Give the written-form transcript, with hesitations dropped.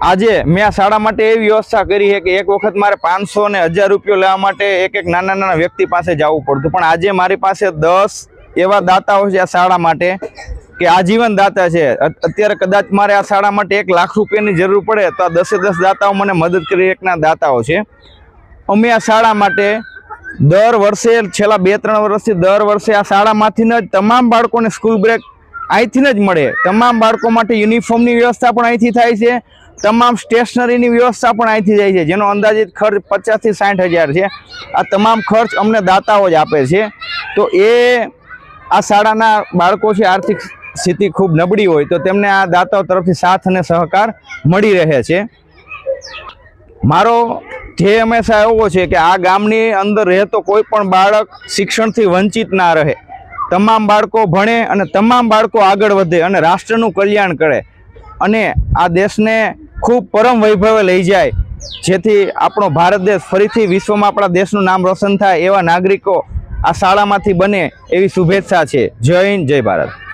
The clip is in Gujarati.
આજે મેં આ શાળા માટે એવી વ્યવસ્થા કરી છે કે એક વખત મારે 500 ને 1000 રૂપિયા લેવા માટે એક નાના નાના વ્યક્તિ પાસે જવું પડતું, પણ આજે મારી પાસે 10 એવા દાતાઓ છે આ શાળા માટે કે આજીવન દાતા છે। અત્યારે કદાચ મારે આ શાળા માટે 1 લાખ રૂપિયાની જરૂર પડે તો આ 10 દાતાઓ મને મદદ કરી એકના દાતાઓ છે। અમે આ શાળા માટે દર વર્ષે છેલ્લા 2-3 વર્ષથી દર વર્ષે આ શાળામાંથી જ તમામ બાળકોને સ્કૂલ બેગ અહીંથી જ મળે। તમામ બાળકો માટે યુનિફોર્મની વ્યવસ્થા પણ અહીંથી થાય છે, તમામ સ્ટેશનરીની વ્યવસ્થા પણ અહીંથી જાય છે, જેનો અંદાજિત ખર્ચ 50 થી 60 હજાર છે। આ તમામ ખર્ચ અમને દાતાઓ જ આપે છે। તો એ આ શાળાના બાળકો છે આર્થિક સ્થિતિ ખૂબ નબળી હોય તો તેમને આ દાતાઓ તરફથી સાથ અને સહકાર મળી રહે છે। મારો ધ્યેય હંમેશા એવો છે કે આ ગામની અંદર રહેતો કોઈ પણ બાળક શિક્ષણથી વંચિત ના રહે, તમામ બાળકો ભણે અને તમામ બાળકો આગળ વધે અને રાષ્ટ્રનું કલ્યાણ કરે અને આ દેશને ખૂબ પરમ વૈભવે લઈ જાય, જેથી આપણો ભારત દેશ ફરીથી વિશ્વમાં આપણા દેશનું નામ રોશન થાય એવા નાગરિકો આ શાળામાંથી બને એવી શુભેચ્છા છે। જય હિન્દ, જય ભારત।